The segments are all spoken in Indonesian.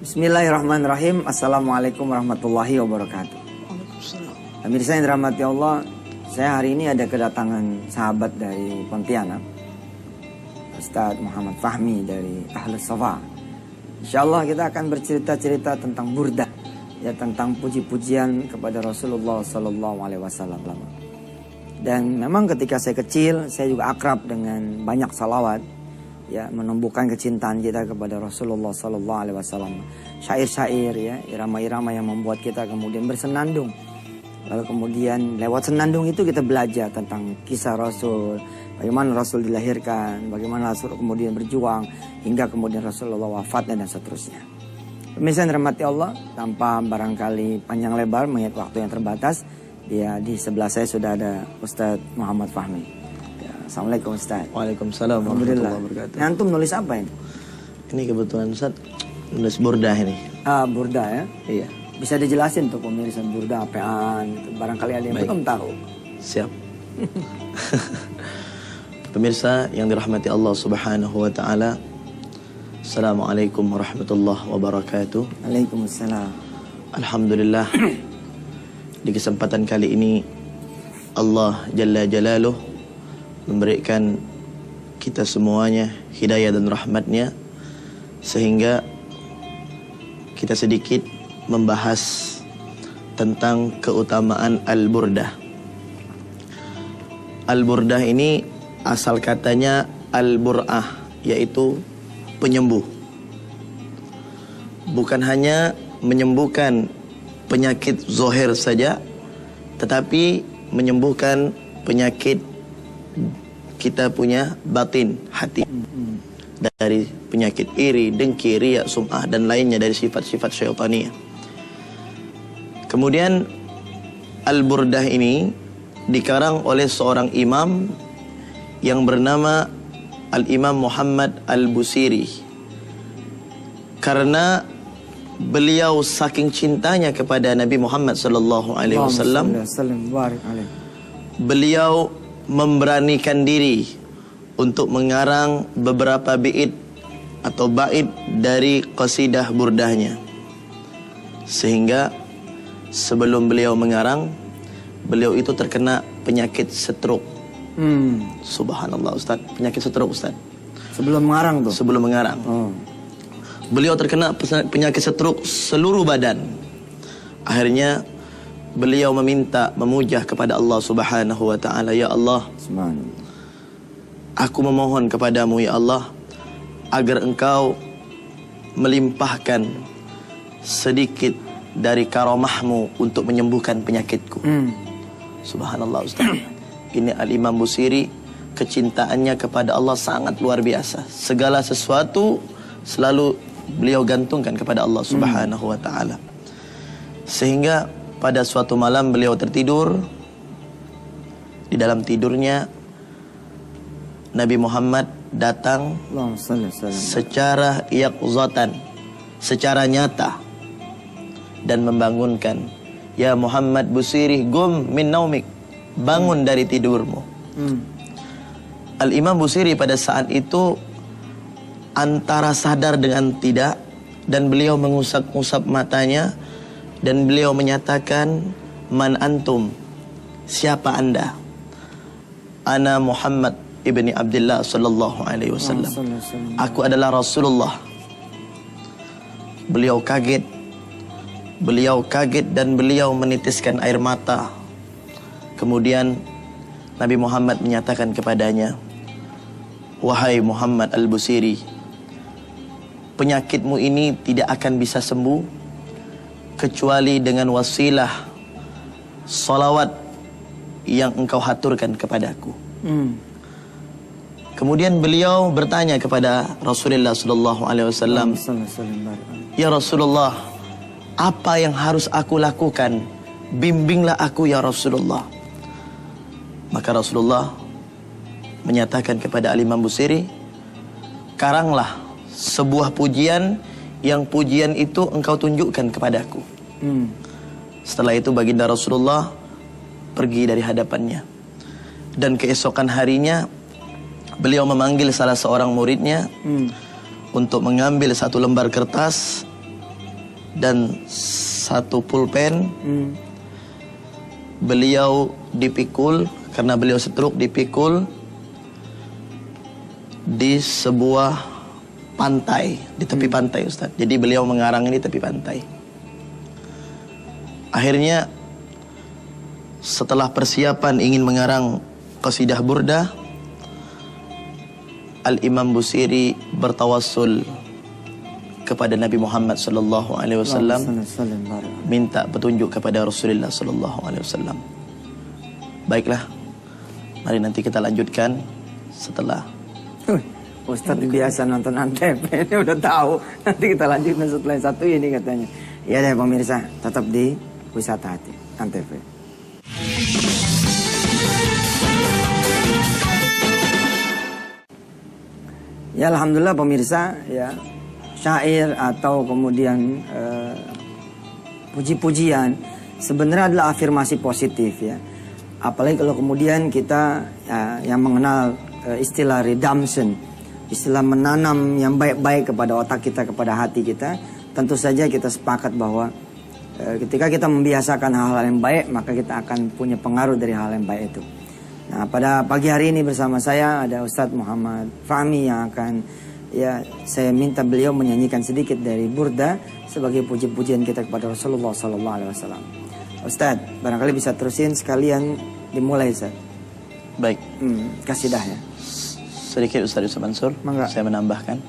Bismillahirrahmanirrahim. Assalamualaikum warahmatullahi wabarakatuh. Pemirsa yang dirahmati Allah, saya hari ini ada kedatangan sahabat dari Pontianak, Ustadz Muhammad Fahmi dari Ahlus Safa. Insyaallah kita akan bercerita-cerita tentang burdah, ya, tentang puji-pujian kepada Rasulullah Sallallahu Alaihi Wasallam. Dan memang ketika saya kecil, saya juga akrab dengan banyak salawat, ya, menumbuhkan kecintaan kita kepada Rasulullah Sallallahu Alaihi Wasallam. Syair-syair, ya, irama-irama yang membuat kita kemudian bersenandung. Lalu kemudian lewat senandung itu kita belajar tentang kisah Rasul, bagaimana Rasul dilahirkan, bagaimana Rasul kemudian berjuang hingga kemudian Rasulullah wafatnya dan seterusnya. Pemirsa yang dirahmati Allah, tanpa barangkali panjang lebar mengingat waktu yang terbatas, ya, di sebelah saya sudah ada Ustadz Muhammad Fahmi. Assalamualaikum Ustaz. Waalaikumsalam warahmatullahi wabarakatuh. Antum nulis apa ini? Ini kebetulan Ustaz nulis burdah ini. Burdah, ya? Iya. Bisa dijelasin tuh pemirsa burdah apaan gitu. Barangkali ada yang belum tahu. Siap. Pemirsa yang dirahmati Allah Subhanahu wa taala. Assalamualaikum warahmatullahi wabarakatuh. Waalaikumsalam. Alhamdulillah. Di kesempatan kali ini Allah Jalla Jalaluh memberikan kita semuanya hidayah dan rahmatnya, sehingga kita sedikit membahas tentang keutamaan Al-Burdah. Al-Burdah ini asal katanya Al-Bur'ah, yaitu penyembuh. Bukan hanya menyembuhkan penyakit zohir saja, tetapi menyembuhkan penyakit kita punya batin, hati, dari penyakit iri, dengki, riya, sum'ah dan lainnya dari sifat-sifat syaitaniyah. Kemudian Al-Burdah ini dikarang oleh seorang imam yang bernama Al-Imam Muhammad Al-Busiri, karena beliau saking cintanya kepada Nabi Muhammad sallallahu alaihi wasallam, beliau memberanikan diri untuk mengarang beberapa bait atau bait dari qasidah burdahnya. Sehingga sebelum beliau mengarang, beliau itu terkena penyakit stroke. Subhanallah Ustaz, penyakit stroke Ustaz. Sebelum mengarang tuh? Sebelum mengarang. Beliau terkena penyakit stroke seluruh badan. Akhirnya beliau memujah kepada Allah Subhanahu wa taala, ya Allah, aku memohon kepadamu ya Allah agar engkau melimpahkan sedikit dari karamahmu untuk menyembuhkan penyakitku. Subhanallah Ustaz. Ini Al-Imam Busiri, kecintaannya kepada Allah sangat luar biasa. Segala sesuatu selalu beliau gantungkan kepada Allah Subhanahu wa taala. Sehingga pada suatu malam beliau tertidur. Di dalam tidurnya Nabi Muhammad datang secara yaqzatan, secara nyata, dan membangunkan, ya Muhammad Busiri, gum min naumik, bangun dari tidurmu. Al-Imam Busiri pada saat itu antara sadar dengan tidak, dan beliau mengusap-usap matanya, dan beliau menyatakan, man antum, siapa anda? Ana Muhammad ibni Abdullah sallallahu alaihi wasallam. Aku adalah Rasulullah. Beliau kaget dan beliau menitiskan air mata. Kemudian Nabi Muhammad menyatakan kepadanya, wahai Muhammad Al-Busiri, penyakitmu ini tidak akan bisa sembuh kecuali dengan wasilah salawat yang engkau haturkan kepadaku. Kemudian beliau bertanya kepada Rasulullah sallallahu alaihi wasallam, ya Rasulullah, apa yang harus aku lakukan? Bimbinglah aku ya Rasulullah. Maka Rasulullah menyatakan kepada Al-Imam Busiri, karanglah sebuah pujian yang pujian itu engkau tunjukkan kepadaku. Setelah itu baginda Rasulullah pergi dari hadapannya. Dan keesokan harinya beliau memanggil salah seorang muridnya untuk mengambil satu lembar kertas dan satu pulpen. Beliau dipikul, karena beliau stroke, dipikul di sebuah pantai, di tepi pantai Ustaz. Jadi beliau mengarang ini tepi pantai. Akhirnya setelah persiapan ingin mengarang qasidah burdah, Al-Imam Busiri bertawassul kepada Nabi Muhammad sallallahu alaihi wasallam, minta petunjuk kepada Rasulullah sallallahu alaihi wasallam. Baiklah, mari nanti kita lanjutkan setelah. Ustadz biasa nonton Antv, ini udah tahu. Nanti kita lanjutkan setelah yang satu ini katanya. Ya deh pemirsa, tetap di Wisata Hati Antv. Ya alhamdulillah pemirsa, ya syair atau kemudian puji-pujian sebenarnya adalah afirmasi positif ya. Apalagi kalau kemudian kita yang mengenal istilah redemption, istilah menanam yang baik-baik kepada otak kita, kepada hati kita, tentu saja kita sepakat bahwa ketika kita membiasakan hal-hal yang baik, maka kita akan punya pengaruh dari hal yang baik itu. Nah, pada pagi hari ini bersama saya ada Ustadz Muhammad Fahmi yang akan, ya saya minta beliau menyanyikan sedikit dari Burda sebagai puji-pujian kita kepada Rasulullah Sallallahu Alaihi Wasallam. Ustadz, barangkali bisa terusin sekalian dimulai Ustadz. Baik. Kasidahnya. Sedikit Ustaz Yusuf Mansur, Mangga. saya menambahkan.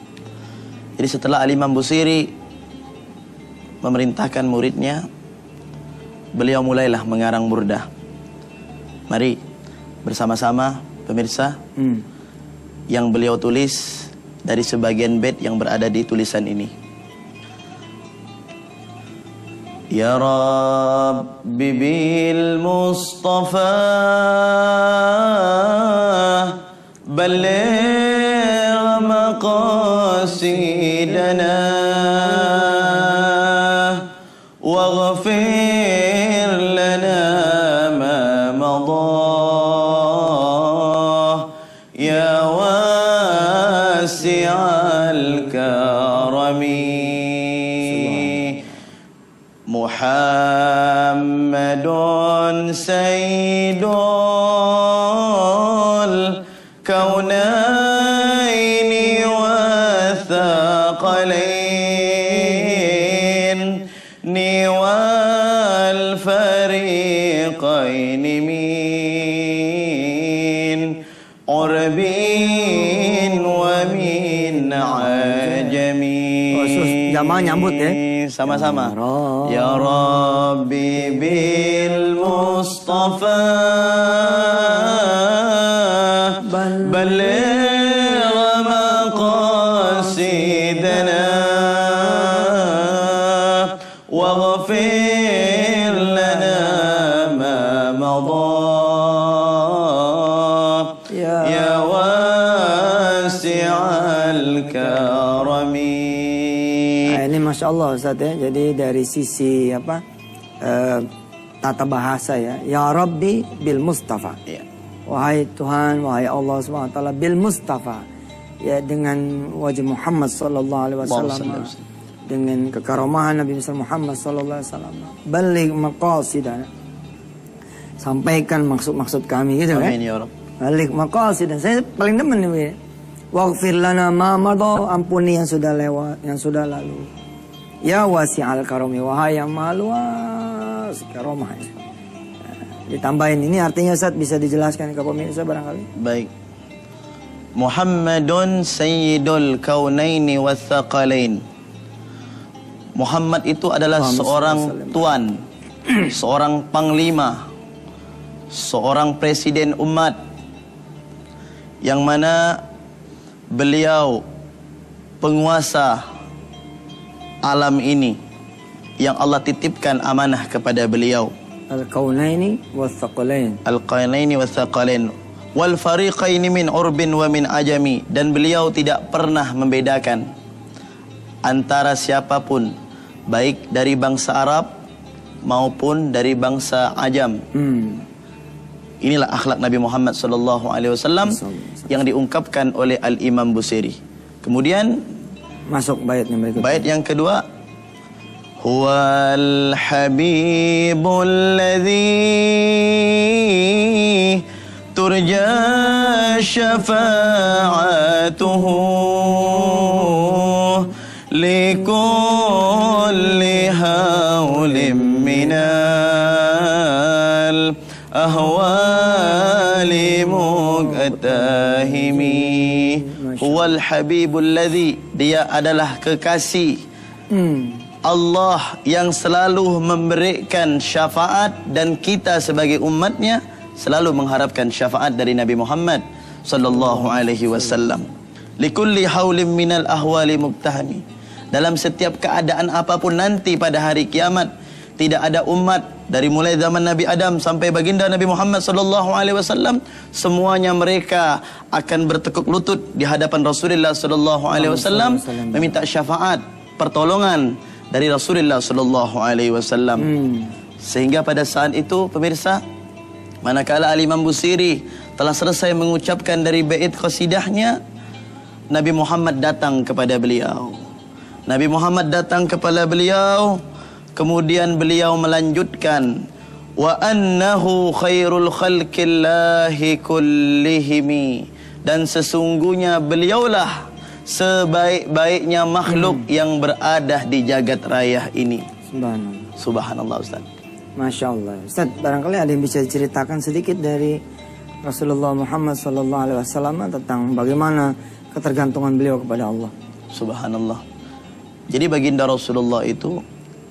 Jadi setelah Al-Imam Busiri memerintahkan muridnya, beliau mulailah mengarang burdah. Mari bersama-sama pemirsa yang beliau tulis dari sebagian bait yang berada di tulisan ini. Ya Rabbi bil Mustafa balligh maqasidana waghfir lana ma madah ya wasi'al karami Muhammadun sayyidul kaunaini wa thaqalain ni wal fariqaini min urbin wa min ajami. Jamaah nyambut ya. Sama-sama. Ya Rabbi bil Mustafa balligh maqasidana waghfir lana ma madah ya wasi'al karami. Ini Masya Allah Ustaz ya. Jadi dari sisi tata bahasa ya. Ya Rabbi bil Mustafa. Ya. Wahai Tuhan, wahai Allah SWT bil Mustafa. Ya dengan wajah Muhammad sallallahu alaihi wasallam. Dengan kekaromahan Nabi Muhammad sallallahu alaihi wasallam. Baligh maqasidana. Sampaikan maksud-maksud kami gitu kan. Amin ya Rabb. Baligh maqasidana. Saya paling demen nih. Waghfir lana ma madha, ampuni yang sudah lewat, yang sudah lalu. Ya wasi'al karami, wahai yang maha luas karomahnya. Ditambahin ini artinya Ustaz, bisa dijelaskan ke pemirsa barangkali? Baik. Muhammadun sayyidul kaunaini wathaqalain. Muhammad itu adalah seorang tuan, seorang panglima, seorang presiden umat, yang mana beliau penguasa alam ini yang Allah titipkan amanah kepada beliau. Al-kaunaini wathaqalain. Al-kaunaini wathaqalain. Wal fariqaini min urbin wa min ajami. Dan beliau tidak pernah membedakan antara siapapun, baik dari bangsa Arab maupun dari bangsa Ajam. Inilah akhlak Nabi Muhammad SAW yang diungkapkan oleh Al-Imam Busiri. Kemudian masuk baitnya berikutnya. Bait yang kedua, Huwal habibul ladzi turja syafa'atuhu likulli hawlim minal ahwali muqtahimi. Huwal habibul ladzi, dia adalah kekasih Allah yang selalu memberikan syafaat, dan kita sebagai umatnya selalu mengharapkan syafaat dari Nabi Muhammad sallallahu alaihi wasallam. Likulli haulim minal ahwali muqtahami. Dalam setiap keadaan apapun nanti pada hari kiamat, tidak ada umat dari mulai zaman Nabi Adam sampai baginda Nabi Muhammad sallallahu alaihi wasallam, semuanya mereka akan bertekuk lutut di hadapan Rasulullah sallallahu alaihi wasallam meminta syafaat, pertolongan dari Rasulullah sallallahu alaihi wasallam. Sehingga pada saat itu pemirsa, manakala Al-Imam Busiri telah selesai mengucapkan dari bait qasidahnya, Nabi Muhammad datang kepada beliau. Nabi Muhammad datang kepada beliau, kemudian beliau melanjutkan, wa annahu khairul khalqillahi kullihimi, dan sesungguhnya beliaulah sebaik-baiknya makhluk yang berada di jagat raya ini. Subhanallah. Subhanallah Ustaz. Masya Allah. Ustaz, barangkali ada yang bisa diceritakan sedikit dari Rasulullah Muhammad SAW tentang bagaimana ketergantungan beliau kepada Allah. Subhanallah. Jadi baginda Rasulullah itu,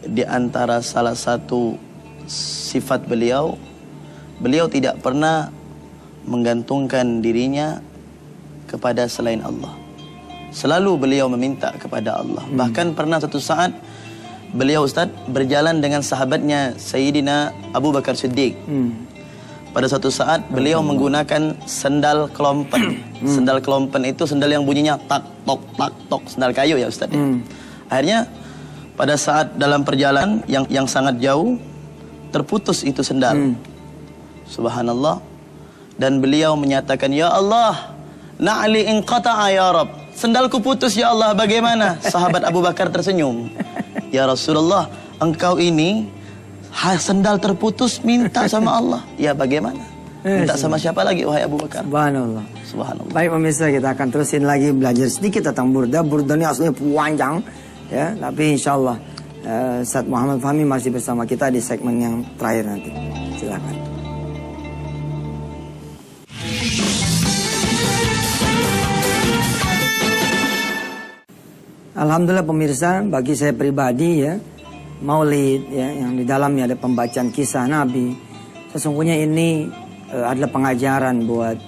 di antara salah satu sifat beliau, beliau tidak pernah menggantungkan dirinya kepada selain Allah. Selalu beliau meminta kepada Allah. Bahkan pernah satu saat beliau Ustaz berjalan dengan sahabatnya Sayyidina Abu Bakar Siddiq. Pada suatu saat beliau menggunakan sendal kelompen. Sendal kelompen itu sendal yang bunyinya tak tok, sendal kayu ya Ustaz. Akhirnya pada saat dalam perjalanan yang sangat jauh, terputus itu sendal. Subhanallah. Dan beliau menyatakan, ya Allah, na'li inqata'a ya Rabb. Sendalku putus ya Allah, bagaimana? Sahabat Abu Bakar tersenyum. Ya Rasulullah, engkau ini sendal terputus minta sama Allah. Ya bagaimana? Minta sama siapa lagi wahai Abu Bakar? Subhanallah. Subhanallah. Baik pemirsa, kita akan terusin lagi belajar sedikit tentang burda. Burda ini aslinya panjang, ya. Tapi insya Allah Ustaz Muhammad Fahmi masih bersama kita di segmen yang terakhir nanti. Silakan. Alhamdulillah pemirsa, bagi saya pribadi ya, Maulid ya, yang di dalamnya ada pembacaan kisah Nabi, sesungguhnya ini adalah pengajaran buat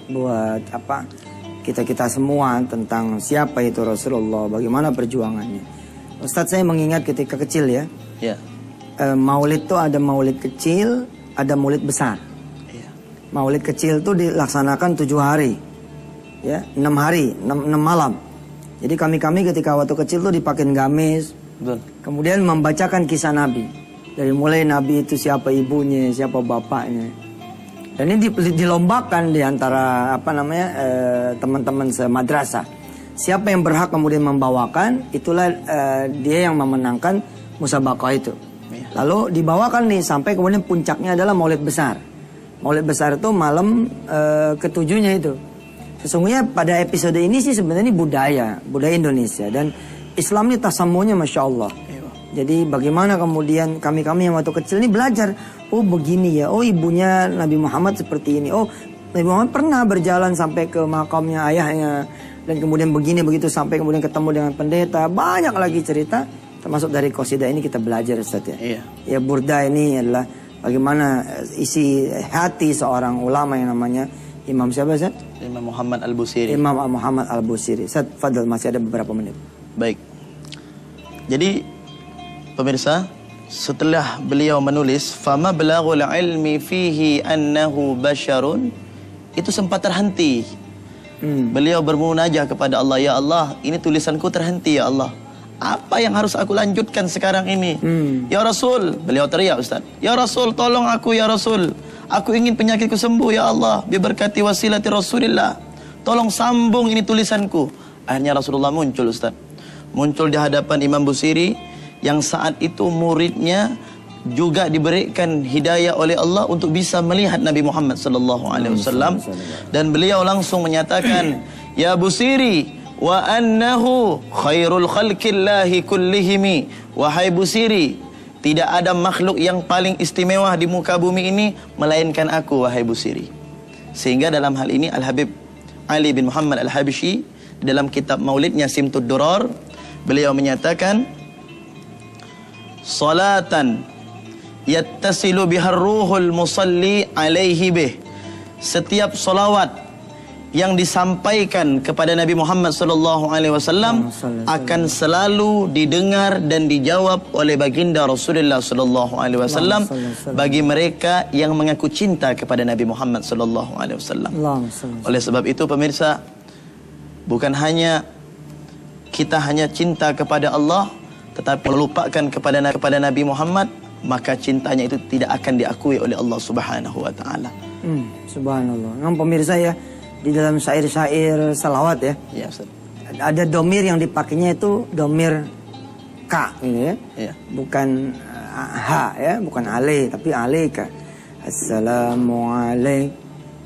apa kita semua tentang siapa itu Rasulullah, bagaimana perjuangannya. Ustadz, saya mengingat ketika kecil ya, Maulid tuh ada Maulid kecil, ada Maulid besar. Maulid kecil tuh dilaksanakan 7 hari, ya 6 hari, 6 malam. Jadi kami ketika waktu kecil tuh dipakein gamis, kemudian membacakan kisah Nabi. Dari mulai Nabi itu siapa ibunya, siapa bapaknya. Dan ini dilombakan di antara teman-teman semadrasah. Siapa yang berhak kemudian membawakan, itulah dia yang memenangkan musabaqah itu. Lalu dibawakan nih sampai kemudian puncaknya adalah Maulid besar. Maulid besar itu malam ketujuhnya itu. Sesungguhnya pada episode ini sih sebenarnya budaya Indonesia, dan Islam ini tasamunya Masya Allah. Jadi bagaimana kemudian kami yang waktu kecil ini belajar, oh begini ya, oh ibunya Nabi Muhammad seperti ini, oh Nabi Muhammad pernah berjalan sampai ke makamnya ayahnya, dan kemudian begini begitu sampai kemudian ketemu dengan pendeta. Banyak lagi cerita, termasuk dari qasidah ini kita belajar Ustaz ya. Ya burda ini adalah bagaimana isi hati seorang ulama yang namanya Imam siapa Ustaz? Imam Muhammad Al-Busiri. Imam Muhammad Al-Busiri. Ustaz, fadal, masih ada beberapa menit. Baik. Jadi pemirsa, setelah beliau menulis fama balaghul ilmi fihi annahu basyarun, itu sempat terhenti. Beliau bermunajah kepada Allah, ya Allah, ini tulisanku terhenti ya Allah. Apa yang harus aku lanjutkan sekarang ini? Ya Rasul, beliau teriak Ustaz, ya Rasul, tolong aku ya Rasul. Aku ingin penyakitku sembuh ya Allah, biberkati wasilati Rasulillah. Tolong sambung ini tulisanku. Akhirnya Rasulullah muncul Ustaz. Muncul di hadapan Imam Busiri. yang saat itu muridnya juga diberikan hidayah oleh Allah untuk bisa melihat Nabi Muhammad sallallahu alaihi wasallam, dan beliau langsung menyatakan, ya Busiri, wa annahu khairul khalqillahi kullihimi, wahai Busiri, tidak ada makhluk yang paling istimewa di muka bumi ini melainkan aku, wahai Busiri. Sehingga dalam hal ini Al-Habib Ali bin Muhammad Al-Habsyi dalam kitab Maulidnya Simtud Durar, beliau menyatakan, salatan yattasilu bihar ruhul musalli alaihi bih. Setiap solawat yang disampaikan kepada Nabi Muhammad sallallahu alaihi wasallam akan selalu didengar dan dijawab oleh baginda Rasulullah sallallahu alaihi wasallam bagi mereka yang mengaku cinta kepada Nabi Muhammad sallallahu alaihi wasallam. Oleh sebab itu pemirsa, bukan hanya kita hanya cinta kepada Allah, tetapi melupakan kepada Nabi Muhammad, maka cintanya itu tidak akan diakui oleh Allah Subhanahu wa taala. Subhanallah. Memang pemirsa ya, di dalam syair-syair salawat ya. Ya, Ustaz. Ada domir yang dipakainya itu domir ka gitu ya. Ya. Bukan ha ya, bukan ale tapi alaika. Assalamualaikum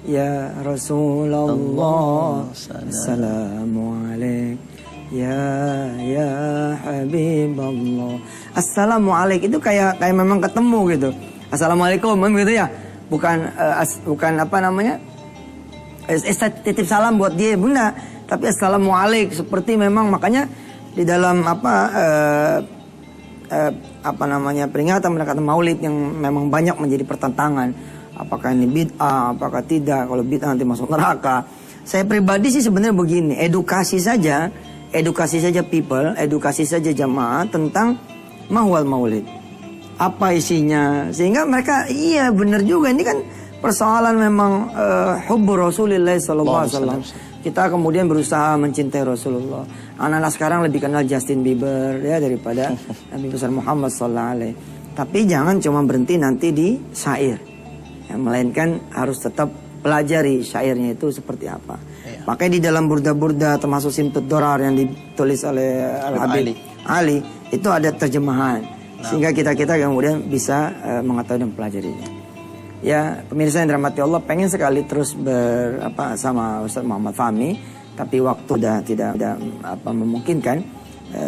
ya Rasulullah. Assalamualaikum ya Habiballah. Assalamualaikum itu kayak memang ketemu gitu. Assalamualaikum gitu ya. Bukan apa namanya? Titip salam buat dia bunda, tapi assalamualaikum seperti memang, makanya di dalam apa namanya peringatan mendekati Maulid yang memang banyak menjadi pertentangan. Apakah ini bid'ah, apakah tidak? Kalau bid'ah nanti masuk neraka. Saya pribadi sih sebenarnya begini, edukasi saja people, edukasi saja jamaah tentang mahwal maulid. Apa isinya? Sehingga mereka, iya benar juga, ini kan persoalan memang hubbu Rasulullah sallallahu alaihi wasallam. Kita kemudian berusaha mencintai Rasulullah. Anak-anak sekarang lebih kenal Justin Bieber ya daripada Nabi besar Muhammad sallallahu alaihi. Tapi jangan cuma berhenti nanti di syair. Ya, melainkan harus tetap pelajari syairnya itu seperti apa. Makanya di dalam burda-burda termasuk Simtud Durar yang ditulis oleh Al-Habib Ali itu ada terjemahan sehingga kita kemudian bisa mengetahui dan mempelajarinya. Ya pemirsa yang dirahmati Allah, pengen sekali terus sama Ustaz Muhammad Fahmi, tapi waktu sudah tidak memungkinkan.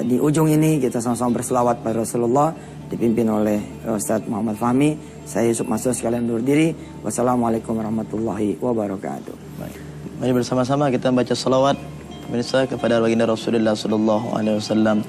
Di ujung ini kita sama-sama berselawat pada Rasulullah dipimpin oleh Ustaz Muhammad Fahmi. Saya Yusuf Masud sekalian undur diri. Wassalamualaikum warahmatullahi wabarakatuh. Baik. Mari bersama-sama kita baca salawat pemirsa kepada baginda Rasulullah sallallahu alaihi wasallam.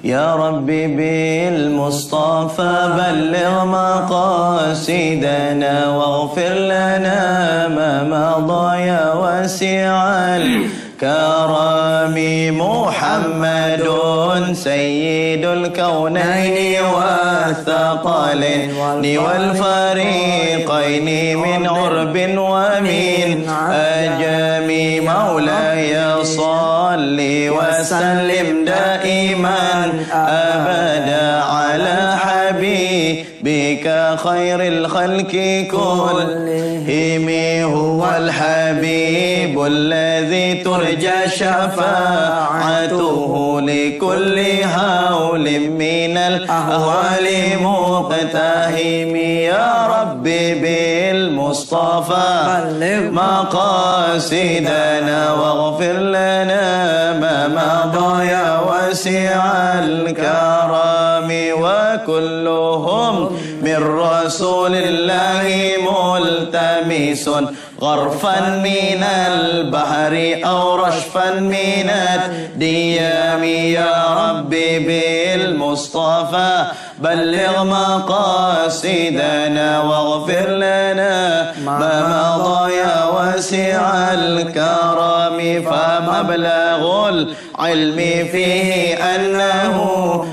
Ya Rabbi bil Mustafa balligh maqasidana waghfir lana ma madha ya wasi'al karami Muhammadun sayyidul kaunaini wathaqalain wal fariqaini min urbin wa min ajami maulaya salli wa sallim daiman abada ala habibika khairil khalqi kullihim huwal habibul ladzi turja syafa'atuhu likulli hawlin minal ahwali muqtahimi ya rabbi bil mustafa balligh maqasidana waghfir lana ma madha ya wasi'al karami wa kulluhum min rasulillahi multamisun غرفا من البحر أو رشفا من الديام يا ربي بالمصطفى بلغ مقاصدنا واغفر لنا ما مضى يا واسع الكرم فمبلغ العلم فيه أنه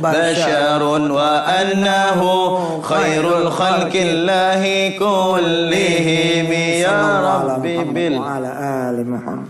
بشر وأنه خير الخلق الله كلهم يا ربي وعلى آل محمد.